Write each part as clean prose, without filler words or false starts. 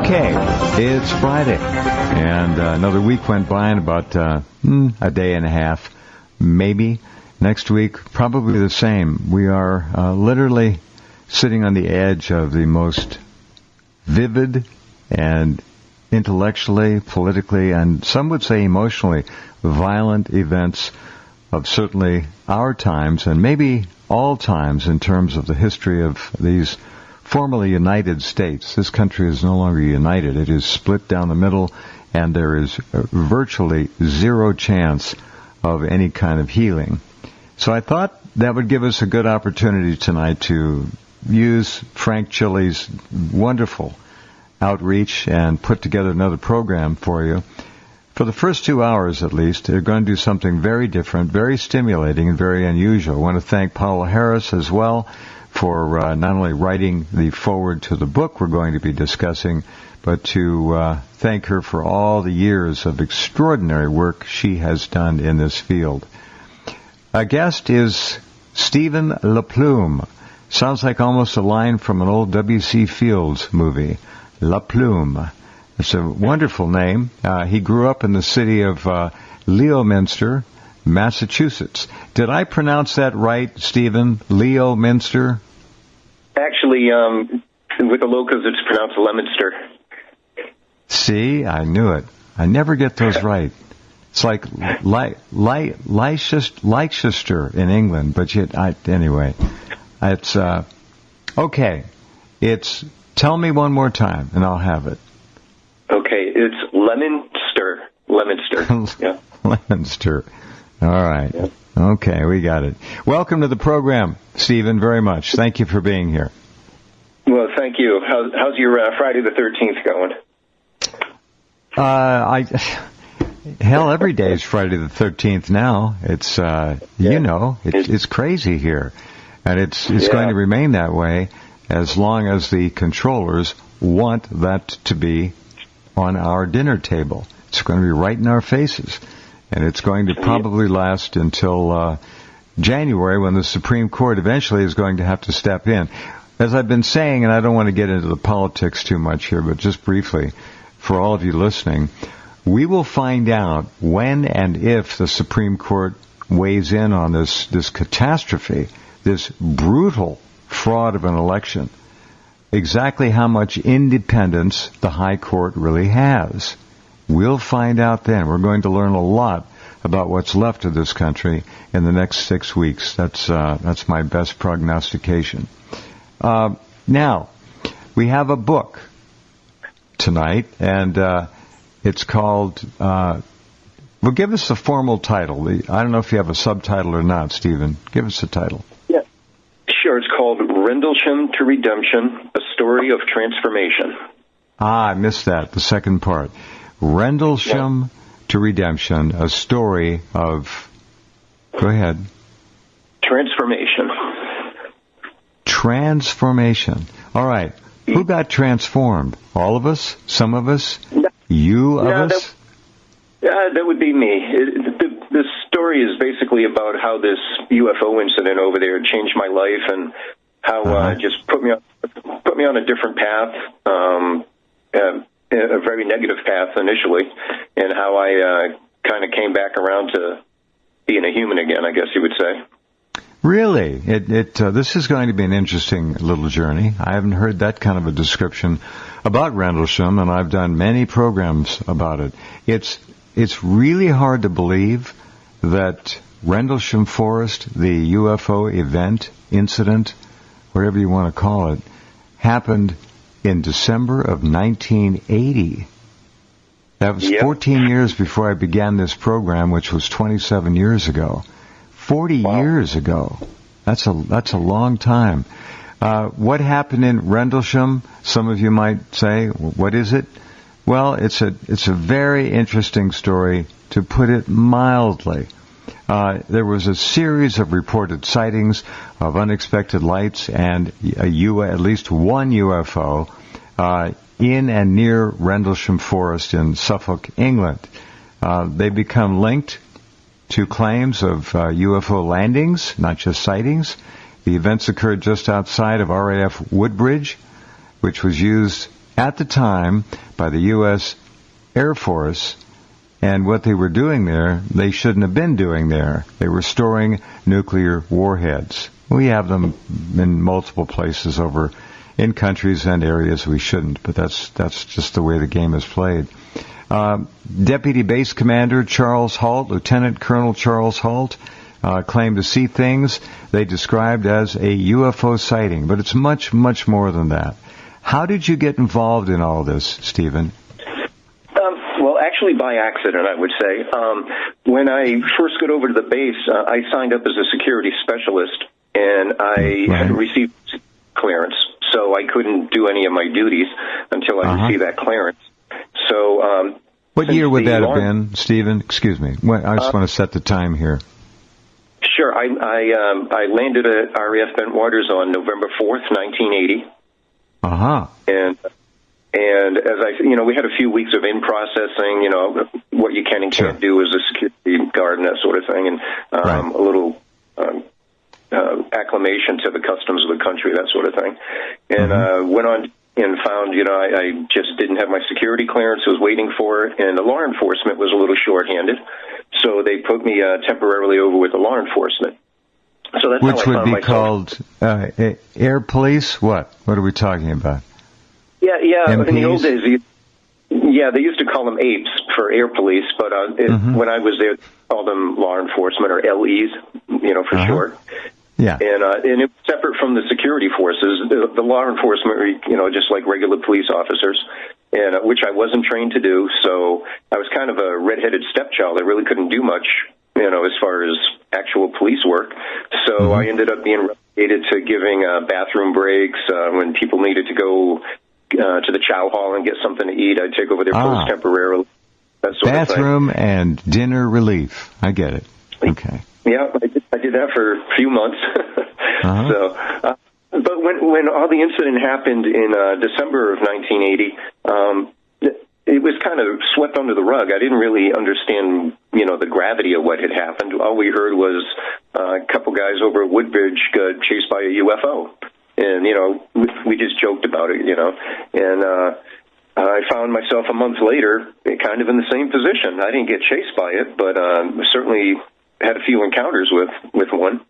Okay, it's Friday, and another week went by in about a day and a half, maybe. Next week, probably the same. We are literally sitting on the edge of the most vivid and intellectually, politically, and some would say emotionally violent events of certainly our times, and maybe all times in terms of the history of these formerly United States. This country is no longer united. It is split down the middle, and there is virtually zero chance of any kind of healing. So I thought that would give us a good opportunity tonight to use Frank Chili's wonderful outreach and put together another program for you. For the first 2 hours, at least, they're going to do something very different, very stimulating, and very unusual. I want to thank Paula Harris as well for not only writing the foreword to the book we're going to be discussing, but to thank her for all the years of extraordinary work she has done in this field. Our guest is Stephen Plume. Sounds like almost a line from an old W.C. Fields movie, Plume. It's a wonderful name. He grew up in the city of Leominster, Massachusetts. Did I pronounce that right, Stephen? Leominster? Actually, with the locals, it's pronounced Leominster. See, I knew it. I never get those right. It's like Leicester in England, but anyway. It's okay. It's tell me one more time, and I'll have it. Okay, it's Leominster. Leominster. Yeah. Leominster. All right. Yeah. Okay, we got it. Welcome to the program, Stephen, very much. Thank you for being here. Well, thank you. How's your Friday the 13th going? Hell, every day is Friday the 13th now. It's, it's crazy here. And it's going to remain that way as long as the controllers want that to be on our dinner table. It's going to be right in our faces. And it's going to probably last until January, when the Supreme Court eventually is going to have to step in. As I've been saying, and I don't want to get into the politics too much here, but just briefly, for all of you listening, we will find out when and if the Supreme Court weighs in on this catastrophe, this brutal fraud of an election, exactly how much independence the High Court really has. We'll find out then. We're going to learn a lot about what's left of this country in the next 6 weeks. That's my best prognostication. Now, we have a book tonight, and it's called, well, give us a formal title. I don't know if you have a subtitle or not, Stephen. Give us a title. Yeah, sure. It's called Rendlesham to Redemption, A Story of Transformation. I missed that, the second part. Rendlesham to Redemption, a story of... Go ahead. Transformation. Transformation. All right. Who got transformed? All of us? Some of us? You of us? That would be me. The story is basically about how this UFO incident over there changed my life, and how it just put me on a different path, a very negative path initially, and how I kind of came back around to being a human again, I guess you would say. Really? This is going to be an interesting little journey. I haven't heard that kind of a description about Rendlesham, and I've done many programs about it. It's really hard to believe that Rendlesham Forest, the UFO event, incident, whatever you want to call it, happened in December of 1980. That was 14 years before I began this program, which was 27 years ago. 40 years ago. That's a long time. What happened in Rendlesham? Some of you might say, what is it? Well, it's a very interesting story, to put it mildly. There was a series of reported sightings of unexpected lights and at least one UFO in and near Rendlesham Forest in Suffolk, England. They become linked to claims of UFO landings, not just sightings. The events occurred just outside of RAF Woodbridge, which was used at the time by the U.S. Air Force, and what they were doing there, they shouldn't have been doing there. They were storing nuclear warheads. We have them in multiple places over in countries and areas we shouldn't, but that's just the way the game is played. Deputy Base Commander Charles Halt, Lieutenant Colonel Charles Halt, claimed to see things they described as a UFO sighting, but it's much, much more than that. How did you get involved in all this, Stephen? Well, actually by accident, I would say. When I first got over to the base, I signed up as a security specialist, and I hadn't received clearance, so I couldn't do any of my duties until I received that clearance. So, what year would that have been, Stephen? Excuse me. I just want to set the time here. Sure. I landed at RAF Bentwaters on November 4th, 1980. And as we had a few weeks of in-processing, what you can and can't do as a security guard and that sort of thing, and a little acclimation to the customs of the country, that sort of thing. And went on and found, I just didn't have my security clearance, was waiting for it, and the law enforcement was a little shorthanded, so they put me temporarily over with the law enforcement. So that's which how I would found be myself. Called air police? What are we talking about? Yeah. MPs? In the old days, they used to call them APEs for air police, but when I was there, they called them law enforcement, or LEs, for short. Yeah. And it was separate from the security forces. The law enforcement were, just like regular police officers, and which I wasn't trained to do. So I was kind of a redheaded stepchild. I really couldn't do much, as far as actual police work. So I ended up being relegated to giving bathroom breaks when people needed to go to the chow hall and get something to eat. I'd take over their post temporarily. That sort bathroom of thing. and dinner relief. I get it. Okay. Yeah, I did that for a few months. So, but when all the incident happened in December of 1980, it was kind of swept under the rug. I didn't really understand, the gravity of what had happened. All we heard was a couple guys over at Woodbridge got chased by a UFO. And, we just joked about it, and I found myself a month later kind of in the same position. I didn't get chased by it, but certainly had a few encounters with one.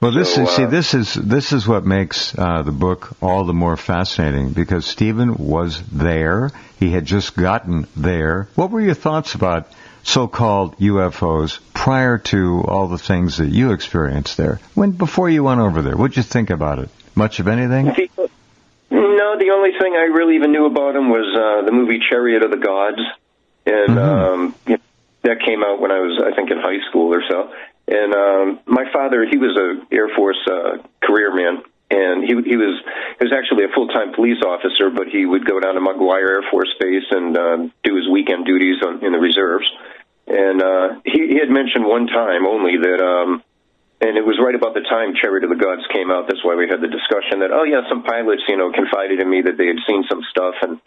Well, this is what makes the book all the more fascinating, because Stephen was there. He had just gotten there. What were your thoughts about so-called UFOs prior to all the things that you experienced there? Before you went over there, what'd you think about it? Much of anything? No, the only thing I really even knew about him was the movie Chariot of the Gods, and that came out when I was, I think, in high school or so. And my father, he was an Air Force career man, and he was actually a full-time police officer, but he would go down to McGuire Air Force Base and do his weekend duties in the reserves. And he had mentioned one time only that. And it was right about the time Chariot of the Gods came out. That's why we had the discussion that, some pilots, confided in me that they had seen some stuff. And,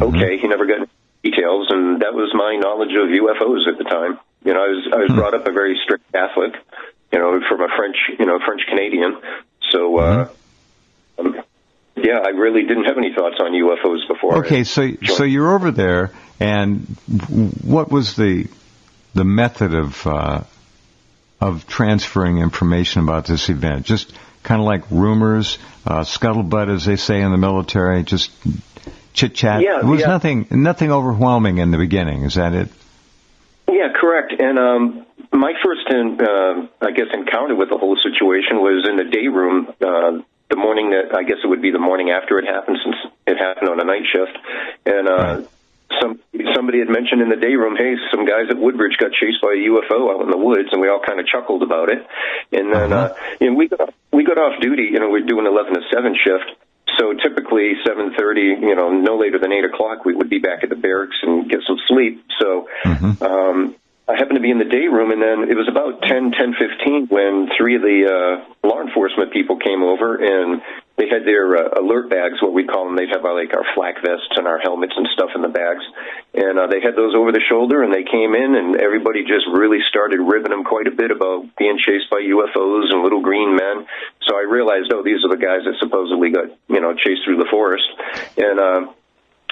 okay, he never got any details. And that was my knowledge of UFOs at the time. I was brought up a very strict Catholic, from a French Canadian. So, I really didn't have any thoughts on UFOs before. Okay, so you're over there, and what was the method of transferring information about this event? Just kind of like rumors, scuttlebutt, as they say in the military, just chit-chat? Yeah, it was nothing overwhelming in the beginning, is that it? Yeah, correct. And my first, encounter with the whole situation was in the day room, the morning that, I guess it would be the morning after it happened, since it happened on a night shift. And somebody had mentioned in the day room, hey, some guys at Woodbridge got chased by a UFO out in the woods, and we all kind of chuckled about it. And then we got off duty. We're doing 11 to 7 shift. So typically 7:30, no later than 8 o'clock, we would be back at the barracks and get some sleep. So I happened to be in the day room, and then it was about 10:15 when 3 of the law enforcement people came over, and they had their alert bags, what we call them. They'd have our flak vests and our helmets and stuff in the bags. And they had those over the shoulder, and they came in, and everybody just really started ribbing them quite a bit about being chased by UFOs and little green men. So I realized, these are the guys that supposedly got, chased through the forest. And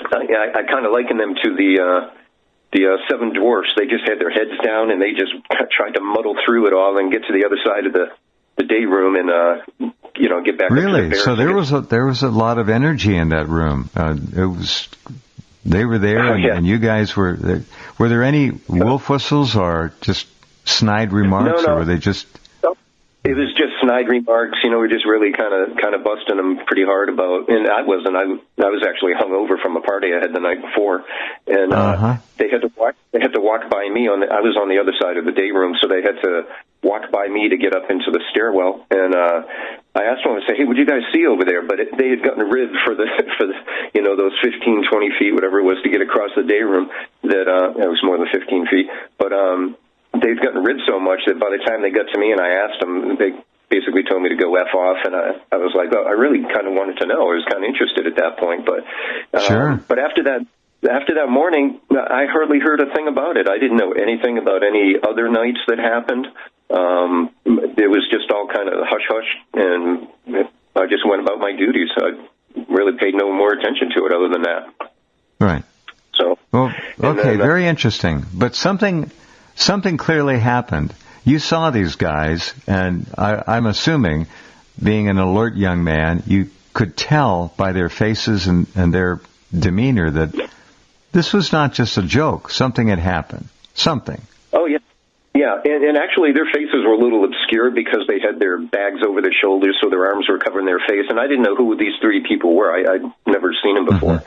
I kind of liken them to the seven dwarfs. They just had their heads down and they just tried to muddle through it all and get to the other side of the day room and get back. Really? So there was a lot of energy in that room. They were there, and you guys were there. Were there any wolf whistles or just snide remarks, No. or were they just? It was just snide remarks. We're just really kind of busting them pretty hard about. And I wasn't. I was actually hungover from a party I had the night before, and they had to walk. They had to walk by me I was on the other side of the day room, so they had to walk by me to get up into the stairwell. And I asked them, I said, "Hey, what'd you guys see over there?" But they had gotten ribbed for the those 15, 20 feet, whatever it was, to get across the day room. That it was more than 15 feet, but they'd gotten ribbed so much that by the time they got to me and I asked them, they basically told me to go F off, and I was like, I really kind of wanted to know. I was kind of interested at that point, but sure. But after that morning, I hardly heard a thing about it. I didn't know anything about any other nights that happened. It was just all kind of hush-hush, and I just went about my duties. I really paid no more attention to it other than that. Right. So. Well, okay, very interesting. But something clearly happened. You saw these guys, and I'm assuming, being an alert young man, you could tell by their faces and their demeanor that this was not just a joke. Something had happened. Something. Oh, yeah. Yeah, and actually their faces were a little obscured because they had their bags over their shoulders, so their arms were covering their face, and I didn't know who these three people were. I'd never seen them before.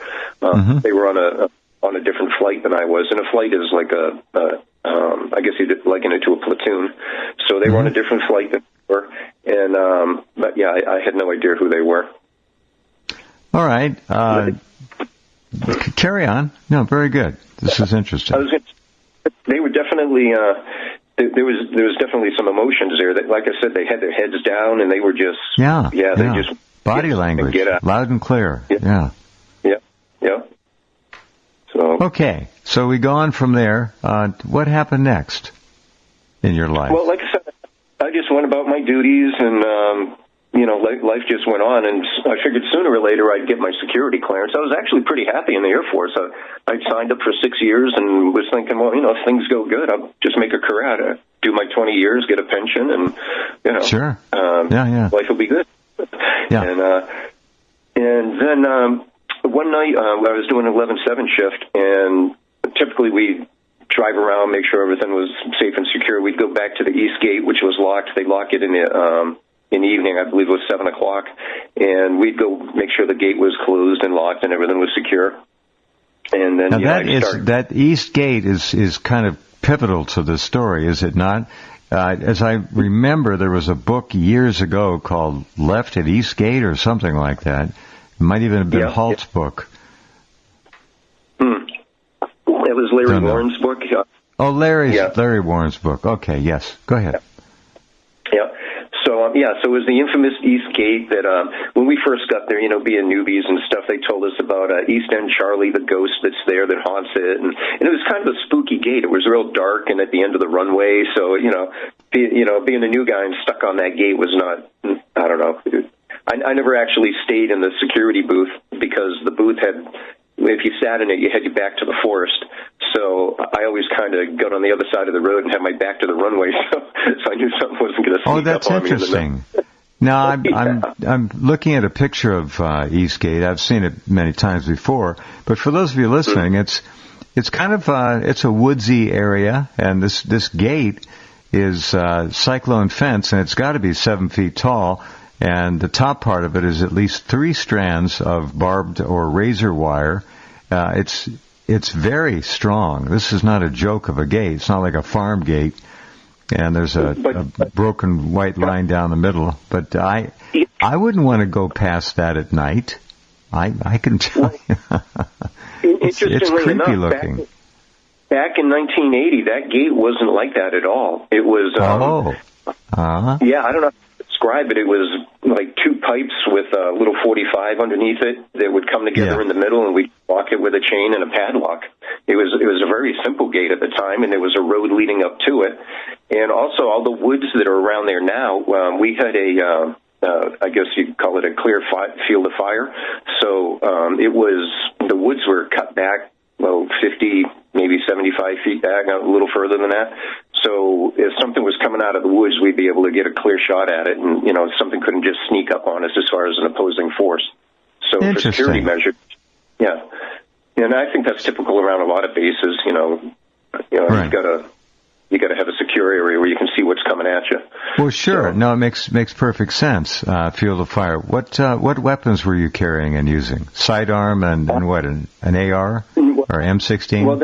They were on a different flight than I was, and a flight is like I guess you'd liken it to a platoon. So they were on a different flight than we were, and but yeah, I had no idea who they were. All right, carry on. No, very good. This is interesting. They were definitely. There was definitely some emotions there. That, like I said, they had their heads down and they were just they just body language, loud and clear. Yeah. So okay, so we go on from there. What happened next in your life? Well, like I said, I just went about my duties, and life just went on. And I figured sooner or later I'd get my security clearance. I was actually pretty happy in the Air Force. I'd signed up for 6 years and was thinking, well, if things go good, I'll just make a career out of it. Do my 20 years, get a pension, and sure, life will be good. Yeah, and then. One night, I was doing an 11/7 shift, and typically we'd drive around, make sure everything was safe and secure. We'd go back to the east gate, which was locked. They lock it in the evening. I believe it was 7 o'clock, and we'd go make sure the gate was closed and locked and everything was secure. And then that east gate is kind of pivotal to the story, is it not? As I remember, there was a book years ago called Left at East Gate or something like that. It might even have been Halt's book. It was Larry Warren's book. Oh, Larry Warren's book. Okay, yes. Go ahead. Yeah. So it was the infamous East Gate that when we first got there, being newbies and stuff, they told us about East End Charlie, the ghost that's there that haunts it, and it was kind of a spooky gate. It was real dark and at the end of the runway, so being a new guy and stuck on that gate was not. I don't know. I never actually stayed in the security booth because the booth had, if you sat in it, you had your back to the forest. So I always kind of got on the other side of the road and had my back to the runway, so I knew something wasn't going to sneak up on me. Oh, that's interesting. Now, I'm looking at a picture of Eastgate. I've seen it many times before, but for those of you listening, it's kind of it's a woodsy area, and this gate is cyclone fence, and it's got to be 7 feet tall. And the top part of it is at least 3 strands of barbed or razor wire. It's very strong. This is not a joke of a gate. It's not like a farm gate. And there's a broken white line down the middle. But I wouldn't want to go past that at night. I can tell you. it's creepy looking. Back in 1980, that gate wasn't like that at all. It was. Yeah, I don't know. Describe it. It was like 2 pipes with a little 45 underneath it that would come together in the middle, and we'd lock it with a chain and a padlock. It was a very simple gate at the time, and there was a road leading up to it. And also all the woods that are around there now, we had I guess you'd call it a clear field of fire. So the woods were cut back, 50, maybe 75 feet back, a little further than that. So if something was coming out of the woods, we'd be able to get a clear shot at it, and something couldn't just sneak up on us as far as an opposing force. So for security measures, yeah, and I think that's typical around a lot of bases. Right. You got to have a secure area where you can see what's coming at you. Well, sure. So, no, it makes perfect sense. Field of fire. What weapons were you carrying and using? Sidearm and what? An AR or M16? Well,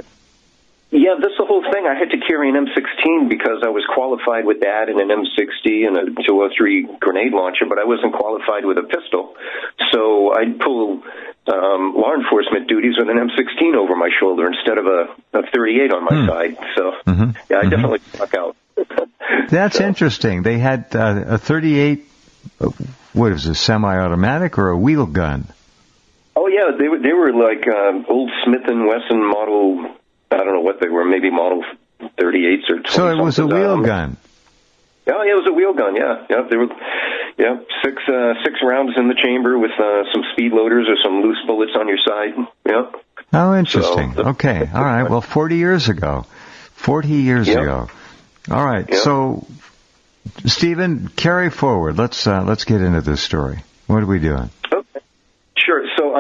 yeah, that's the whole thing. I had to carry an M16 because I was qualified with that and an M60 and a 203 grenade launcher, but I wasn't qualified with a pistol. So I'd pull law enforcement duties with an M16 over my shoulder instead of a 38 on my side. So, I definitely stuck out. That's interesting. They had a 38, what is it, semi-automatic or a wheel gun? Oh, yeah, they were like old Smith & Wesson model, I don't know what they were, maybe model 38s or 20. So it was a wheel gun. Oh, yeah, it was a wheel gun, yeah. They were, six rounds in the chamber with some speed loaders or some loose bullets on your side, yeah. Oh, interesting. Okay, all right. Well, 40 years ago. 40 years ago. All right, so, Stephen, carry forward. Let's get into this story. What are we doing? Okay. Sure. So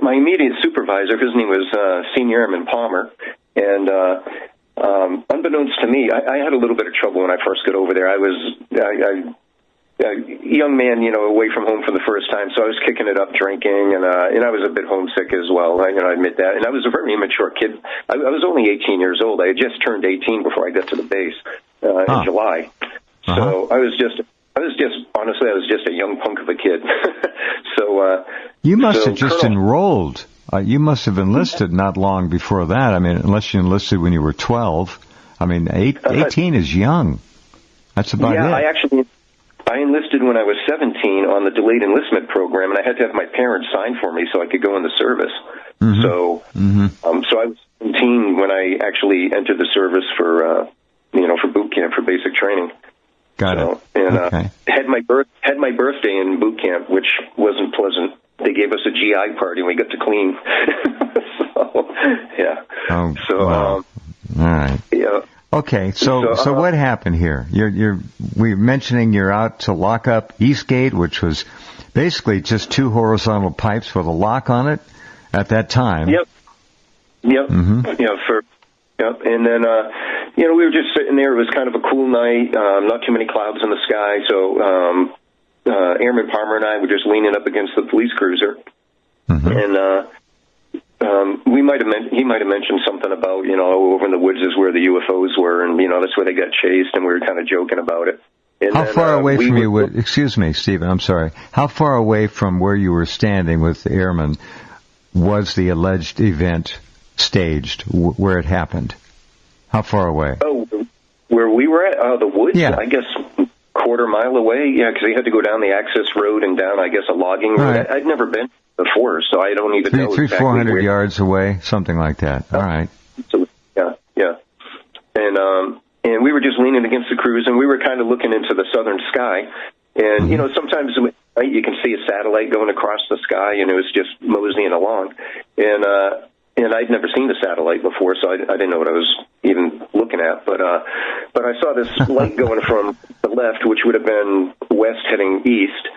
my immediate supervisor, his name was Senior Airman Palmer, and unbeknownst to me, I had a little bit of trouble when I first got over there. I was a young man, away from home for the first time, so I was kicking it up, drinking, and I was a bit homesick as well. I admit that. And I was a very immature kid. I was only 18 years old. I had just turned 18 before I got to the base in July. So I was just a young punk of a kid. So you must have just enrolled. You must have enlisted not long before that. I mean, unless you enlisted when you were 12. I mean, 18 is young. That's about it. Yeah, I enlisted when I was 17 on the delayed enlistment program, and I had to have my parents sign for me so I could go in the service. So I was 17 when I actually entered the service for boot camp, for basic training. Got it. And had my birthday in boot camp, which wasn't pleasant. They gave us a GI party and we got to clean. So, yeah. Oh, so, wow. All right. Yeah. Okay, so what happened here? We're mentioning you're out to lock up Eastgate, which was basically just two horizontal pipes with a lock on it at that time. Yep. And then we were just sitting there. It was kind of a cool night, not too many clouds in the sky. So Airman Palmer and I were just leaning up against the police cruiser, and he might have mentioned something about, over in the woods is where the UFOs were, and, that's where they got chased, and we were kind of joking about it. And how far away from you, excuse me, Stephen, I'm sorry, how far away from where you were standing with the airmen was the alleged event staged, where it happened? How far away? Oh, where we were at? The woods? Yeah. I guess quarter mile away, because we had to go down the access road and down, I guess, a logging road. Right. I'd never been before, so I don't even know exactly 400 yards away, something like that. All right. So, yeah. And we were just leaning against the cruise, and we were kind of looking into the southern sky. And, sometimes you can see a satellite going across the sky, and it was just moseying along. And I'd never seen the satellite before, so I didn't know what I was even looking at. But I saw this light going from the left, which would have been west heading east.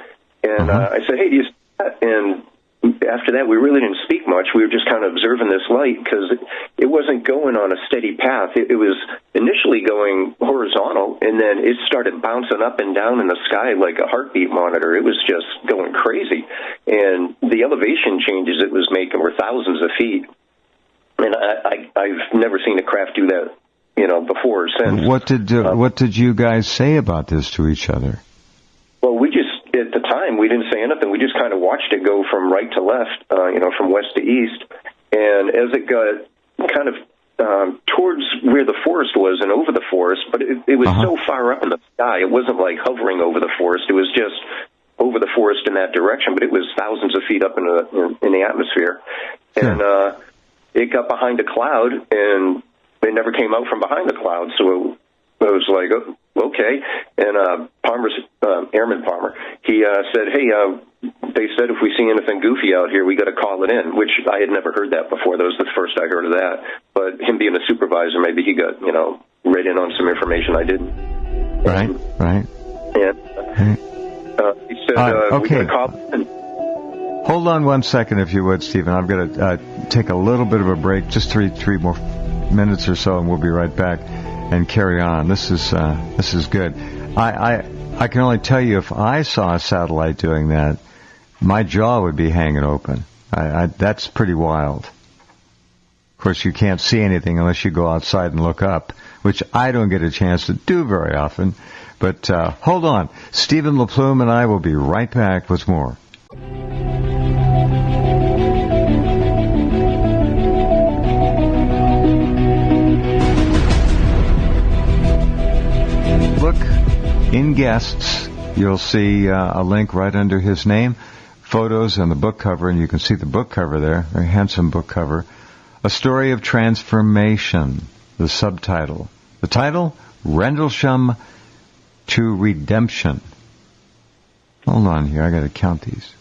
And I said, hey, do you see that? And after that, we really didn't speak much. We were just kind of observing this light because it wasn't going on a steady path. It was initially going horizontal, and then it started bouncing up and down in the sky like a heartbeat monitor. It was just going crazy. And the elevation changes it was making were thousands of feet. And I've never seen a craft do that, before or since. What did you guys say about this to each other? Well, at the time, we didn't say anything. We just kind of watched it go from right to left, from west to east. And as it got kind of towards where the forest was and over the forest, but it was so far up in the sky, it wasn't like hovering over the forest. It was just over the forest in that direction, but it was thousands of feet up in the atmosphere. And it got behind a cloud, and it never came out from behind the cloud. So it was like, okay. And Airman Palmer, he said, hey, they said if we see anything goofy out here, we got to call it in, which I had never heard that before. That was the first I heard of that. But him being a supervisor, maybe he got, read in on some information I didn't. Right. And he said, we got to call it in. Hold on 1 second, if you would, Stephen. I've got to take a little bit of a break, just three more minutes or so, and we'll be right back and carry on. This is good. I can only tell you, if I saw a satellite doing that, my jaw would be hanging open. That's pretty wild. Of course, you can't see anything unless you go outside and look up, which I don't get a chance to do very often. But hold on. Stephen LaPlume and I will be right back with more. Look in guests, you'll see a link right under his name, photos and the book cover, and you can see the book cover there, very handsome book cover. A Story of Transformation, the subtitle. The title, Rendlesham to Redemption. Hold on here, I got to count these.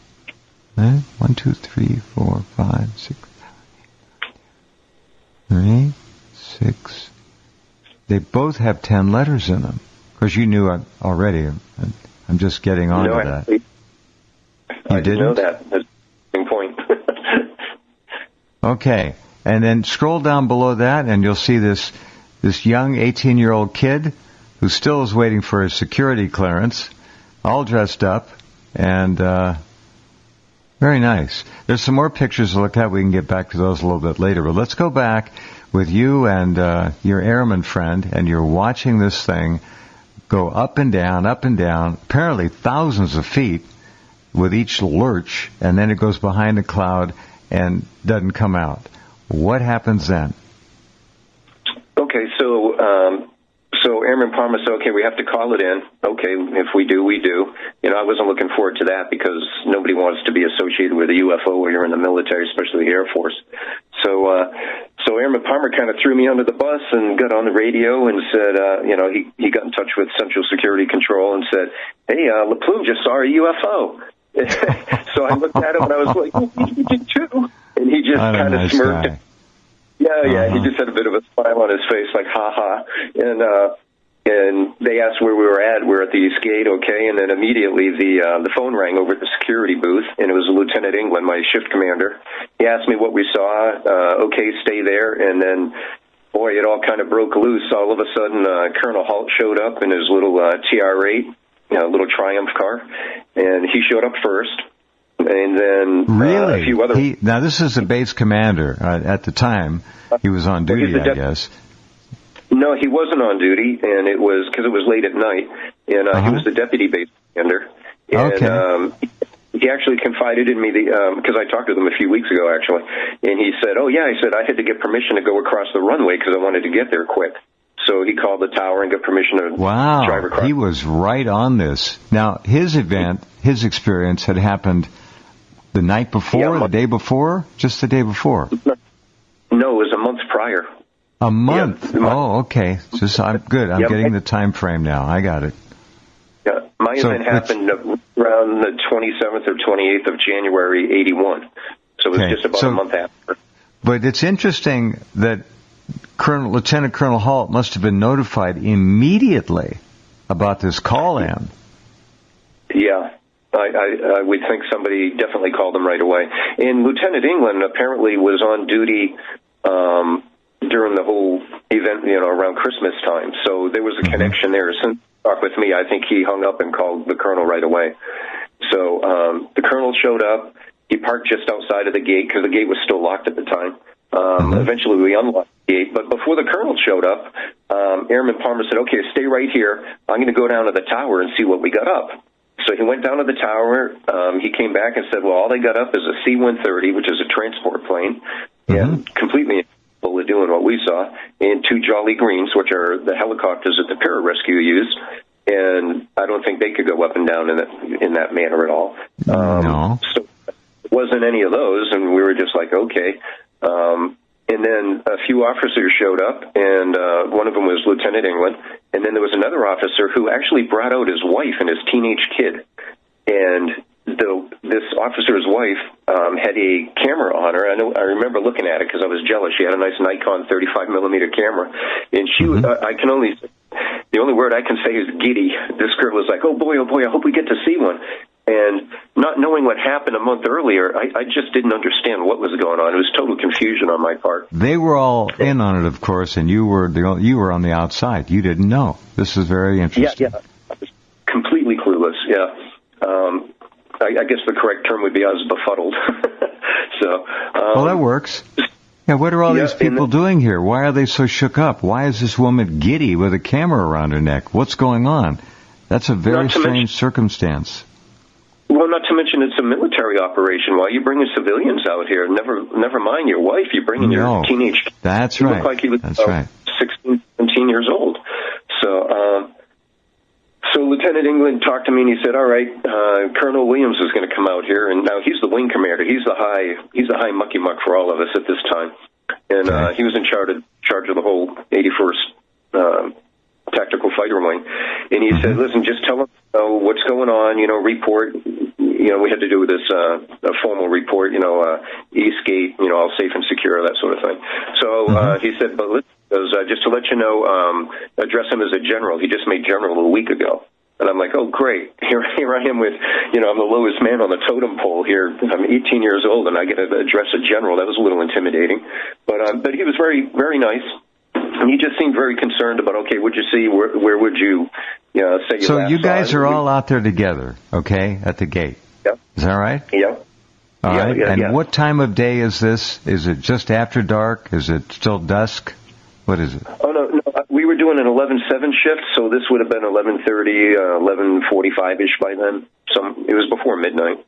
1, 2, 3, 4, 5, 6, 7, 8, 6. They both have 10 letters in them. Of course, you knew already. I'm just getting on to that. I didn't know that. That's a point. Okay. And then scroll down below that, and you'll see this young 18-year-old kid who still is waiting for his security clearance, all dressed up, and very nice. There's some more pictures to look at. We can get back to those a little bit later. But let's go back with you and your airman friend, and you're watching this thing go up and down, apparently thousands of feet with each lurch, and then it goes behind a cloud and doesn't come out. What happens then? Okay, so Airman Palmer said, okay, we have to call it in. Okay, if we do, we do. I wasn't looking forward to that because nobody wants to be associated with a UFO when you're in the military, especially the Air Force. So Airman Palmer kind of threw me under the bus and got on the radio and said, he got in touch with Central Security Control and said, hey, LaPlume just saw a UFO. So I looked at him and I was like, you did too. And he just kind of smirked. Guy. Yeah, he just had a bit of a smile on his face, like, ha. And they asked where we were at. We're at the East Gate, okay. And then immediately the phone rang over at the security booth, and it was Lieutenant England, my shift commander. He asked me what we saw. Okay, stay there. And then, boy, it all kind of broke loose. All of a sudden, Colonel Halt showed up in his little TR-8, little Triumph car, and he showed up first. And then really? A few other... Now, this is a base commander. At the time, he was on duty, I guess. No, he wasn't on duty, and it was because it was late at night, and he was the deputy base commander. And, okay. He actually confided in me because I talked to him a few weeks ago, actually, and he said, I had to get permission to go across the runway because I wanted to get there quick. So he called the tower and got permission to drive across. He was right on this. Now, his experience had happened the night before, the day before, just the day before? No, it was a month prior. A month? Yeah. Oh, okay. I'm good. I'm getting the time frame now. I got it. Yeah, my event happened around the 27th or 28th of January, 81. So it was just about a month after. But it's interesting that Lieutenant Colonel Halt must have been notified immediately about this call-in. Yeah. I would think somebody definitely called him right away. And Lieutenant England apparently was on duty during the whole event, around Christmas time. So there was a connection there. Since he talked with me, I think he hung up and called the colonel right away. So the colonel showed up. He parked just outside of the gate because the gate was still locked at the time. Eventually we unlocked the gate. But before the colonel showed up, Airman Palmer said, okay, stay right here. I'm going to go down to the tower and see what we got up. So he went down to the tower. He came back and said, well, all they got up is a C-130, which is a transport plane, and completely incapable of doing what we saw, and 2 Jolly Greens, which are the helicopters that the pararescue used. And I don't think they could go up and down in that manner at all. No. So it wasn't any of those, and we were just like, okay. And then a few officers showed up, and one of them was Lieutenant England. And then there was another officer who actually brought out his wife and his teenage kid. And this officer's wife had a camera on her. I remember looking at it because I was jealous. She had a nice Nikon 35 millimeter camera, and she was. The only word I can say is giddy. This girl was like, oh boy, I hope we get to see one. And not knowing what happened a month earlier, I just didn't understand what was going on. It was total confusion on my part. They were all in on it, of course, and you were on the outside. You didn't know. This is very interesting. Yeah. I was completely clueless. Yeah. I guess the correct term would be I was befuddled. Well, that works. Yeah, what are all these people doing here? Why are they so shook up? Why is this woman giddy with a camera around her neck? What's going on? That's a very strange circumstance. Well, not to mention it's a military operation. Why are you bringing civilians out here? Never mind your wife. You're bringing your teenage kid. That's right. He looked like he was 16, 17 years old. So Lieutenant England talked to me and he said, all right, Colonel Williams is going to come out here, and now he's the wing commander. He's the high mucky muck for all of us at this time. And he was in charge of the whole 81st Tactical Fighter Wing. And he said, listen, just tell them what's going on, report. We had to do this a formal report, East Gate, all safe and secure, that sort of thing. So he said, but just to let you know, address him as a general. He just made general a week ago. And I'm like, oh, great. Here I am with, I'm the lowest man on the totem pole here. I'm 18 years old, and I get to address a general. That was a little intimidating. But he was very, very nice. And he just seemed very concerned about, okay, what'd you see? Where would you, say you So you guys are all out there together, okay, at the gate. Yeah. Is that right? Yeah. All right. And what time of day is this? Is it just after dark? Is it still dusk? What is it? Oh, no. We were doing an 11/7 shift, so this would have been 11:30, 11:45-ish by then. It was before midnight.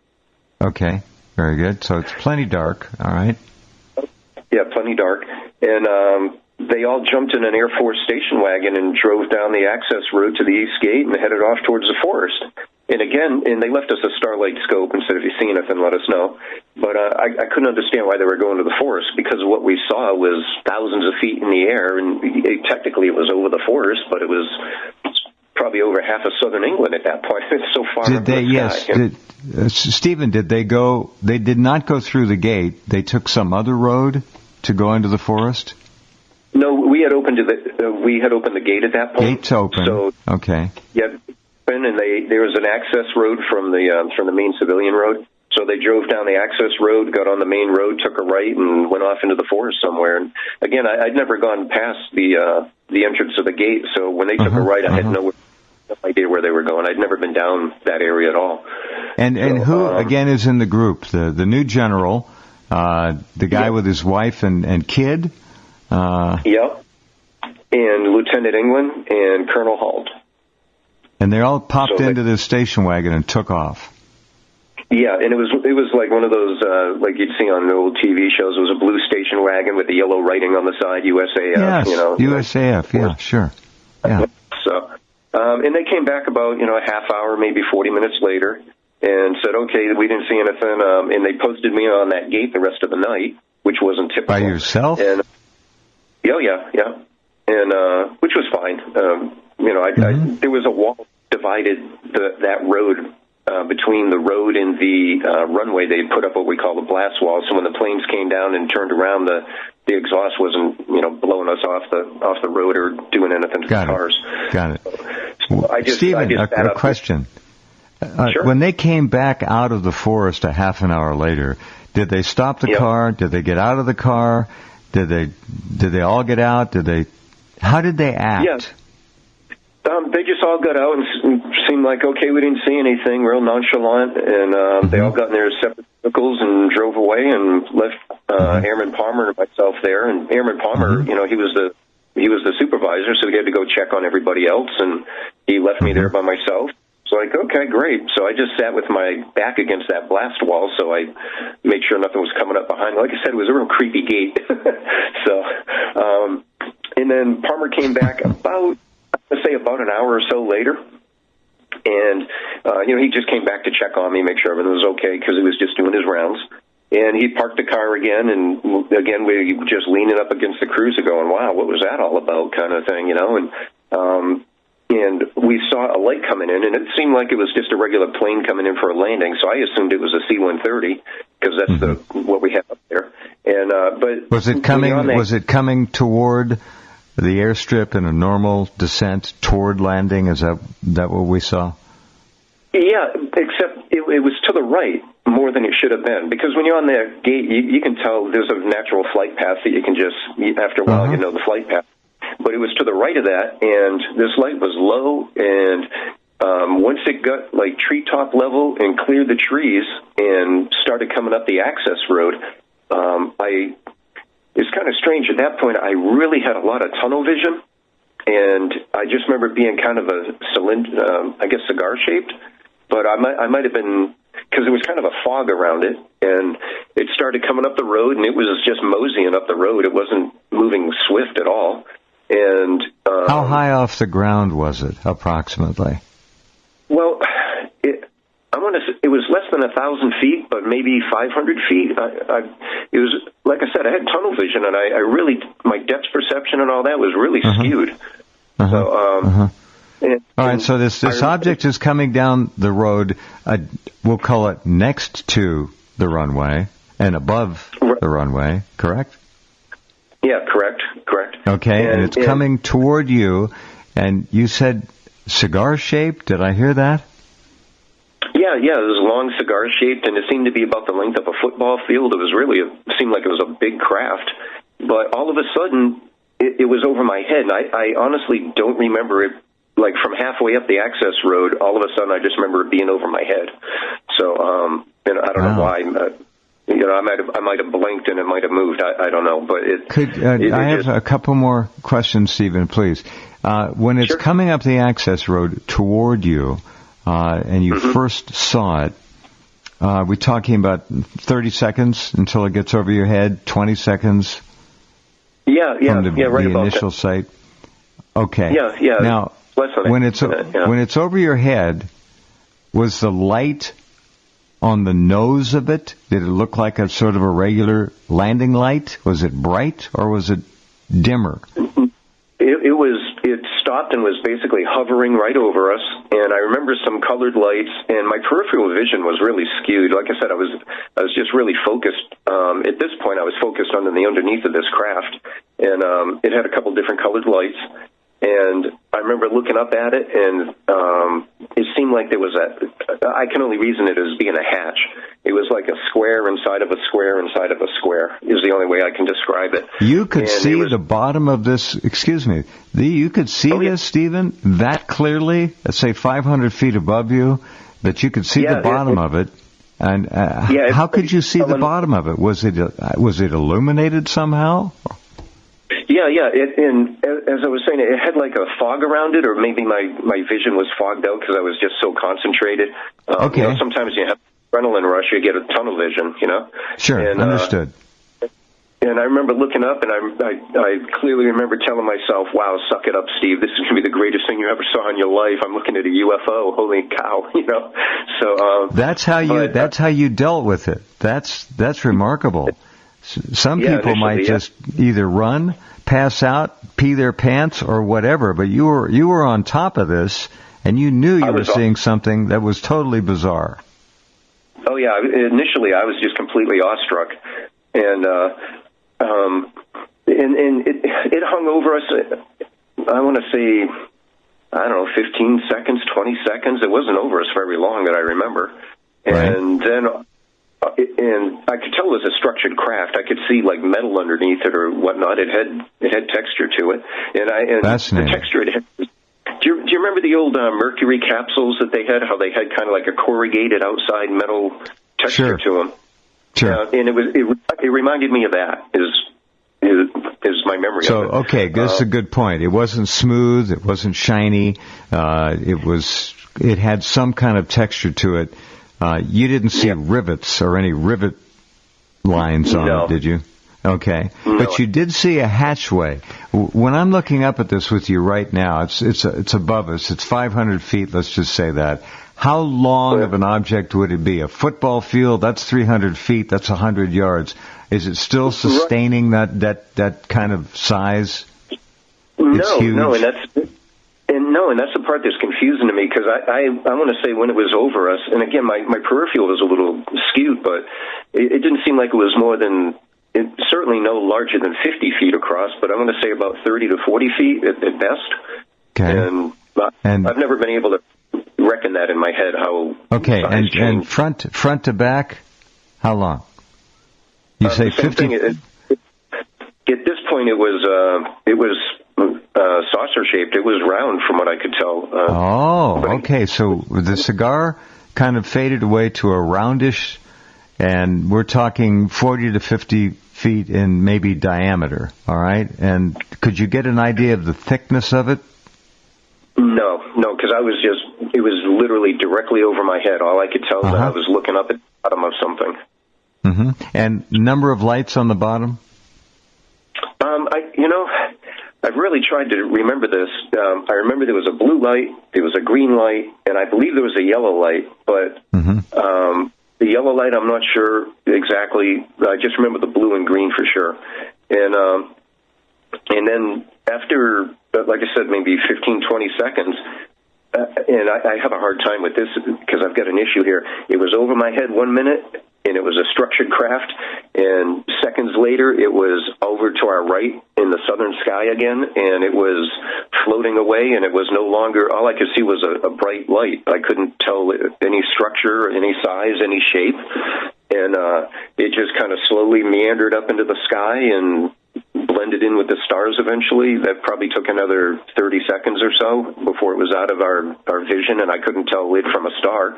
Okay. Very good. So it's plenty dark. All right. Yeah, plenty dark. And they all jumped in an Air Force station wagon and drove down the access road to the East Gate and headed off towards the forest. And they left us a starlight scope and said, if you see anything, let us know. But I couldn't understand why they were going to the forest, because what we saw was thousands of feet in the air, and technically it was over the forest, but it was probably over half of southern England at that point. It's so far up in the sky. Stephen, did they go? They did not go through the gate. They took some other road to go into the forest? No, we had opened the gate at that point. Gate's open. So, okay. Yeah, and there was an access road from the main civilian road. So they drove down the access road, got on the main road, took a right, and went off into the forest somewhere. And again, I'd never gone past the entrance of the gate, so when they took a right, I had no idea where they were going. I'd never been down that area at all. And who again is in the group? The new general, the guy with his wife and kid. Yep. And Lieutenant England and Colonel Halt. And they all popped into the station wagon and took off. Yeah, and it was like one of those like you'd see on the old TV shows. It was a blue station wagon with the yellow writing on the side, USAF. Yes, USAF. Yeah, sure. Yeah. So, and they came back about a half hour, maybe 40 minutes later, and said, okay, we didn't see anything, and they posted me on that gate the rest of the night, which wasn't typical. By yourself? And yeah, and which was fine. There was a wall divided that road. Between the road and the runway, they put up what we call the blast wall. So when the planes came down and turned around, the exhaust wasn't blowing us off the road or doing anything to the cars. Got it. So Stephen, a question. Sure. When they came back out of the forest a half an hour later, did they stop the car? Did they get out of the car? Did they all get out? How did they act? Yeah. They just all got out and seemed like, okay, we didn't see anything, real nonchalant, and they all got in their separate vehicles and drove away and left Airman Palmer and myself there. And Airman Palmer, he was the supervisor, so he had to go check on everybody else, and he left me there by myself. So like, okay, great. So I just sat with my back against that blast wall, so I made sure nothing was coming up behind me. Like I said, it was a real creepy gate. And then Palmer came back about an hour or so later, and he just came back to check on me, make sure everything was okay, because he was just doing his rounds. And he parked the car again, and again we were just leaning up against the cruiser, going, "Wow, what was that all about?" kind of thing, And we saw a light coming in, and it seemed like it was just a regular plane coming in for a landing. So I assumed it was a C-130 because that's what we have up there. And but was it coming? Was it coming toward the airstrip in a normal descent toward landing? Is that what we saw? Yeah, except it was to the right more than it should have been, because when you're on the gate, you can tell there's a natural flight path that you can just, after a while, you know the flight path. But it was to the right of that, and this light was low, and once it got like treetop level and cleared the trees and started coming up the access road, it's kind of strange. At that point, I really had a lot of tunnel vision, and I just remember it being kind of a cylinder, I guess cigar-shaped, but I might have been, because there was kind of a fog around it, and it started coming up the road, and it was just moseying up the road. It wasn't moving swift at all. And how high off the ground was it, approximately? Well, I want to say it was less than 1,000 feet, but maybe 500 feet. It was, like I said, I had tunnel vision, and I really, my depth perception and all that was really skewed. So, all right, so this object is coming down the road, we'll call it next to the runway and above the runway, correct? Yeah, correct. Okay, and it's coming toward you, and you said cigar-shaped? Did I hear that? Yeah, it was long cigar-shaped, and it seemed to be about the length of a football field. It was really, seemed like it was a big craft. But all of a sudden, it was over my head, and I honestly don't remember it. Like from halfway up the access road, all of a sudden I just remember it being over my head. So, and I don't know why. I might have blinked and it might have moved. I don't know, but I have a couple more questions, Stephen, please. When it's coming up the access road toward you, and you first saw it, we're talking about 30 seconds until it gets over your head, 20 seconds? Yeah, from the right about initial that. sight? Okay. Yeah. Now, when it's over your head, was the light on the nose of it? Did it look like a sort of a regular landing light? Was it bright or was it dimmer? It stopped and was basically hovering right over us, and I remember some colored lights, and my peripheral vision was really skewed. Like I said, I was just really focused. At this point, I was focused on the underneath of this craft, and it had a couple different colored lights. And I remember looking up at it, and it seemed like there was I can only reason it as being a hatch. It was like a square inside of a square inside of a square is the only way I can describe it. You could see the bottom of this, excuse me, you could see this, Stephen, that clearly, let's say 500 feet above you, that you could see the bottom of it. And how could you see the bottom of it? Was it illuminated somehow? Yeah. And as I was saying, it had like a fog around it, or maybe my vision was fogged out because I was just so concentrated. Okay. Sometimes you have adrenaline rush, you get a tunnel vision, Sure, understood. And I remember looking up, and I clearly remember telling myself, "Wow, suck it up, Steve. This is going to be the greatest thing you ever saw in your life. I'm looking at a UFO. Holy cow!" So that's how you dealt with it. That's remarkable. Some people might just either run, pass out, pee their pants, or whatever. But you were on top of this, and you knew you were seeing something that was totally bizarre. Oh yeah! Initially, I was just completely awestruck, and it hung over us. I want to say, 15 seconds, 20 seconds. It wasn't over us very long that I remember, and then. And I could tell it was a structured craft. I could see like metal underneath it or whatnot. It had texture to it, and the texture it had. Do you remember the old Mercury capsules that they had? How they had kind of like a corrugated outside metal texture to them. Sure. And it reminded me of that. Is my memory of it. Okay, that's a good point. It wasn't smooth. It wasn't shiny. It had some kind of texture to it. You didn't see rivets or any rivet lines on it, did you? Okay. No. But you did see a hatchway. When I'm looking up at this with you right now, it's above us. It's 500 feet, let's just say that. How long of an object would it be? A football field, that's 300 feet, that's 100 yards. Is it still sustaining that kind of size? It's huge. No, and that's the part that's confusing to me, because I want to say when it was over us, and again, my peripheral was a little skewed, but it didn't seem like it was more than, certainly no larger than 50 feet across, but I'm going to say about 30 to 40 feet at best. Okay. And I've never been able to reckon that in my head, how okay, and front to back, how long? You say 50? At this point, it was saucer shaped. It was round, from what I could tell. Okay. So the cigar kind of faded away to a roundish, and we're talking 40 to 50 feet in maybe diameter. All right. And could you get an idea of the thickness of it? No, because it was literally directly over my head. All I could tell was that I was looking up at the bottom of something. Mm-hmm. And number of lights on the bottom? I've really tried to remember this. I remember there was a blue light, there was a green light, and I believe there was a yellow light. But the yellow light, I'm not sure exactly. I just remember the blue and green for sure. And then after, like I said, maybe 15, 20 seconds, and I have a hard time with this because I've got an issue here. It was over my head 1 minute, and it was a structured craft, and seconds later it was over to our right in the southern sky again, and it was floating away, and it was no longer, all I could see was a bright light. I couldn't tell any structure, any size, any shape, and it just kind of slowly meandered up into the sky and blended in with the stars eventually. That probably took another 30 seconds or so before it was out of our vision, and I couldn't tell it from a star.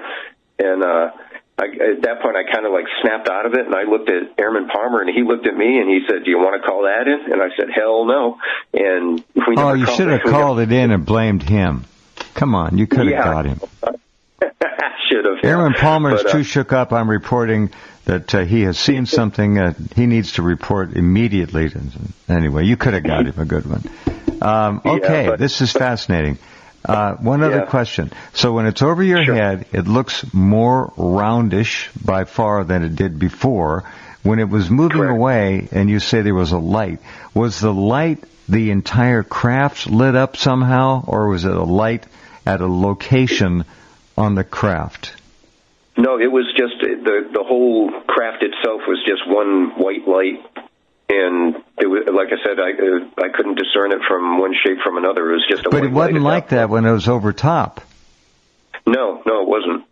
And at that point, I kind of like snapped out of it, and I looked at Airman Palmer, and he looked at me, and he said, "Do you want to call that in?" And I said, "Hell no." And we never you should have called it in and blamed him. Come on, you could have got him. Should have. Airman Palmer is too shook up. I'm reporting that he has seen something he needs to report immediately. Anyway, you could have got him a good one. Okay, this is fascinating. One other question. So when it's over your head, it looks more roundish by far than it did before. When it was moving away, and you say there was a light, was the light the entire craft lit up somehow, or was it a light at a location on the craft? No, it was just the whole craft itself was just one white light, and it was, like I said, I couldn't discern it from one shape from another. It was just a white light. But it wasn't like that when it was over top. No, it wasn't.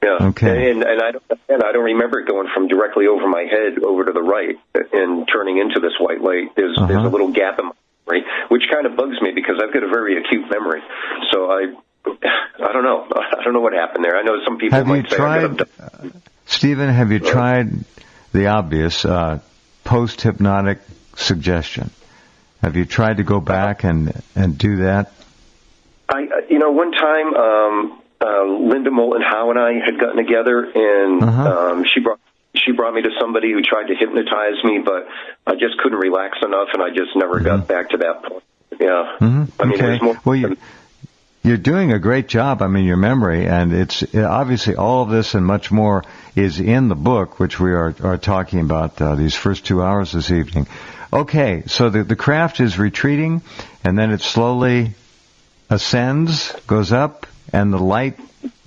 Yeah. Okay. And I don't remember it going from directly over my head over to the right and turning into this white light. There's a little gap in my memory, which kind of bugs me because I've got a very acute memory. So I don't know. I don't know what happened there. I know some people might say... Stephen, have you tried the obvious post-hypnotic suggestion? Have you tried to go back and do that? One time, Linda Moulton Howe and I had gotten together, and she brought me to somebody who tried to hypnotize me, but I just couldn't relax enough, and I just never got back to that point. Yeah. I mean, it was more... You're doing a great job. I mean, your memory, and it's obviously all of this and much more is in the book, which we are talking about these first 2 hours this evening. Okay, so the craft is retreating, and then it slowly ascends, goes up, and the light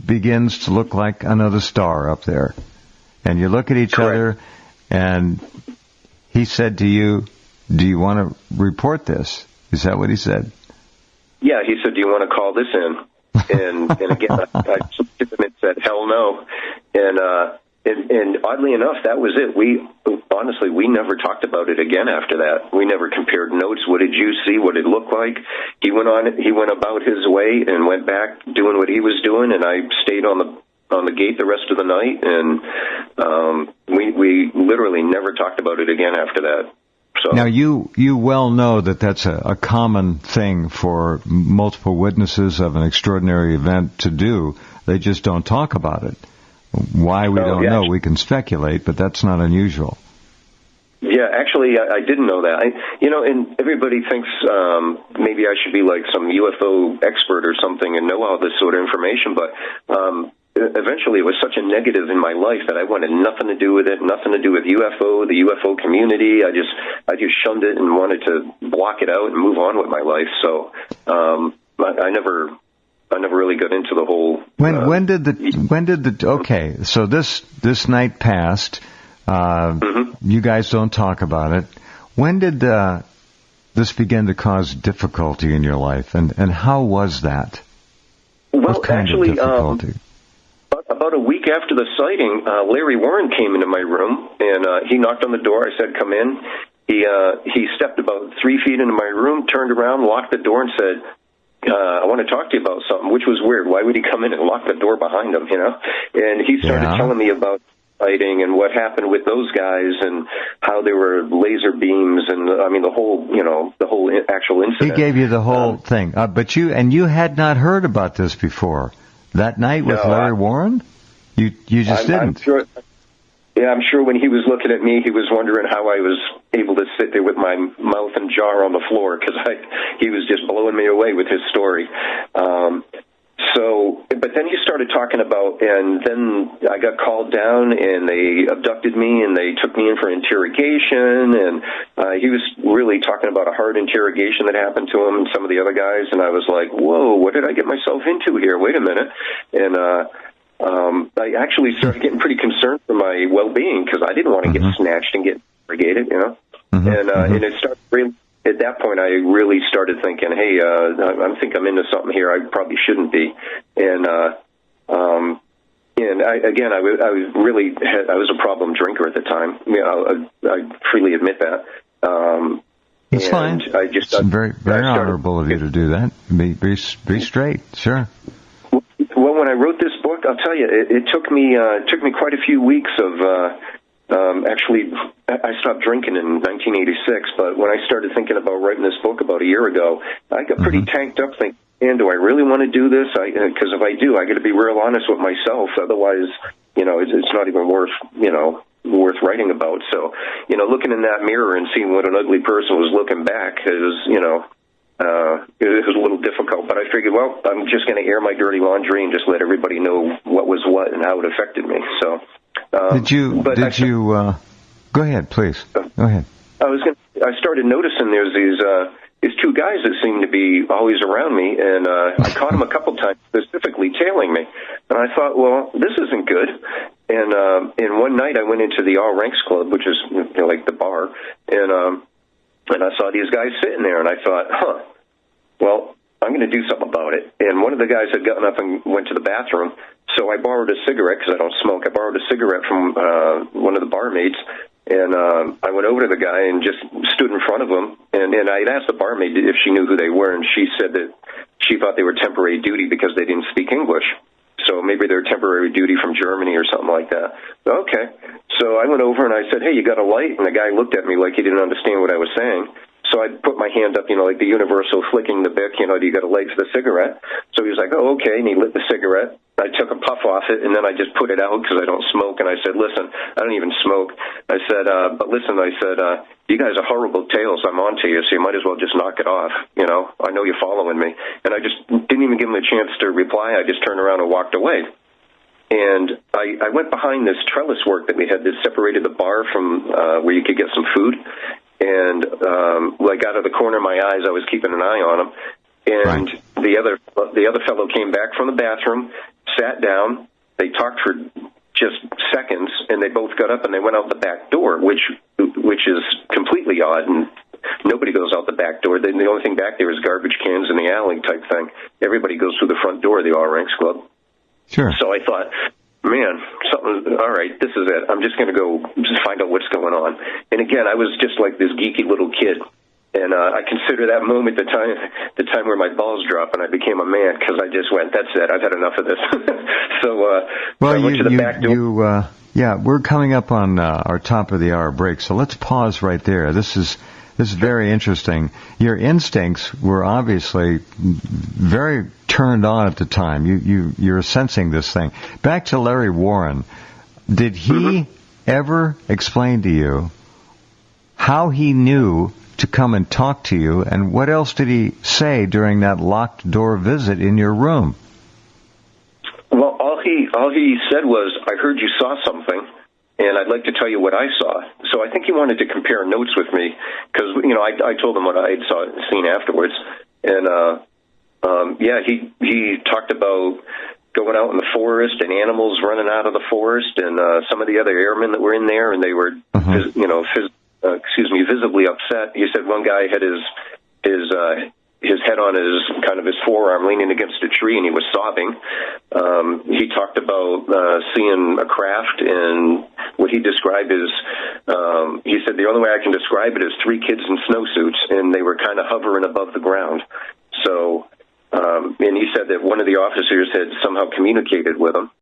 begins to look like another star up there. And you look at each other, and he said to you, "Do you want to report this?" Is that what he said? Yeah, he said, "Do you want to call this in?" And again, I looked at him and said, "Hell no." And oddly enough, that was it. We never talked about it again after that. We never compared notes. What did you see? What did it look like? He went about his way and went back doing what he was doing, and I stayed on the gate the rest of the night, and we literally never talked about it again after that. So. Now, you well know that that's a common thing for multiple witnesses of an extraordinary event to do. They just don't talk about it. Why we don't know. We can speculate, but that's not unusual. Yeah, actually, I didn't know that. And everybody thinks maybe I should be like some UFO expert or something and know all this sort of information, but eventually it was such a negative in my life that I wanted nothing to do with it, nothing to do with UFO, the UFO community. I just shunned it and wanted to block it out and move on with my life. So I never really got into the whole. Okay, so this night passed. You guys don't talk about it. When did this begin to cause difficulty in your life, and how was that? Well, what kind actually, of difficulty? About a week after the sighting, Larry Warren came into my room, and he knocked on the door. I said, "Come in." He stepped about 3 feet into my room, turned around, locked the door, and said, I want to talk to you about something, which was weird. Why would he come in and lock the door behind him, And he started telling me about fighting and what happened with those guys and how there were laser beams and, the whole actual incident. He gave you the whole thing. But you had not heard about this before. That night with Larry Warren? You just didn't. I'm sure when he was looking at me, he was wondering how I was able to sit there with my mouth and jaw on the floor because he was just blowing me away with his story. But then he started talking about, and then I got called down and they abducted me and they took me in for interrogation, and he was really talking about a hard interrogation that happened to him and some of the other guys, and I was like, whoa, what did I get myself into here? Wait a minute. And I actually started getting pretty concerned for my well-being because I didn't want to get snatched and get interrogated, And it started really. At that point, I really started thinking, hey, I think I'm into something here. I probably shouldn't be. And I was a problem drinker at the time. I freely admit that. It's fine. It's very, very honorable of you to do that. Be straight, sure. Well, when I wrote this book, I'll tell you, it took me quite a few weeks of. Actually, I stopped drinking in 1986, but when I started thinking about writing this book about a year ago, I got pretty tanked up thinking, man, do I really want to do this? Because if I do, I got to be real honest with myself. Otherwise, it's not even worth writing about. So, looking in that mirror and seeing what an ugly person was looking back is, it was a little difficult. But I figured, well, I'm just going to air my dirty laundry and just let everybody know what was what and how it affected me. So. Go ahead, please. Go ahead. I started noticing there's these two guys that seem to be always around me, and I caught them a couple times specifically tailing me. And I thought, well, this isn't good. And one night I went into the All Ranks Club, which is like the bar, and I saw these guys sitting there, and I thought, well, I'm going to do something about it. And one of the guys had gotten up and went to the bathroom, so I borrowed a cigarette because I don't smoke. I borrowed a cigarette from one of the barmaids, and I went over to the guy and just stood in front of him. And I had asked the barmaid if she knew who they were, and she said that she thought they were temporary duty because they didn't speak English. So maybe they're temporary duty from Germany or something like that. Okay. So I went over and I said, hey, you got a light? And the guy looked at me like he didn't understand what I was saying. So I put my hand up, like the universal flicking the bic, do you got a light for the cigarette? So he was like, oh, okay, and he lit the cigarette. I took a puff off it, and then I just put it out because I don't smoke, and I said, listen, I don't even smoke. I said, but listen, you guys are horrible tales. I'm on to you, so you might as well just knock it off. I know you're following me. And I just didn't even give him a chance to reply. I just turned around and walked away. And I went behind this trellis work that we had that separated the bar from where you could get some food. And out of the corner of my eyes, I was keeping an eye on him. And the other fellow came back from the bathroom, sat down. They talked for just seconds, and they both got up and they went out the back door, which is completely odd. And nobody goes out the back door. The only thing back there is garbage cans in the alley type thing. Everybody goes through the front door of the All Ranks Club. Sure. So I thought, man, all right, this is it. I'm just going to go just find out what's going on. And again, I was just like this geeky little kid. And I consider that moment the time where my balls dropped and I became a man because I just went, that's it, I've had enough of this. So I went to the back door. We're coming up on our top of the hour break, so let's pause right there. This is very interesting. Your instincts were obviously very turned on at the time. You're sensing this thing. Back to Larry Warren. Did he ever explain to you how he knew to come and talk to you, and what else did he say during that locked door visit in your room? Well, all he said was, "I heard you saw something, and I'd like to tell you what I saw." So I think he wanted to compare notes with me, because I told him what I had seen afterwards, and he talked about going out in the forest and animals running out of the forest, and some of the other airmen that were in there, and they were visibly upset. He said one guy had his head on his forearm leaning against a tree, and he was sobbing. He talked about seeing a craft, and what he described as, he said the only way I can describe it is 3 kids in snowsuits, and they were kind of hovering above the ground. So, and he said that one of the officers had somehow communicated with him.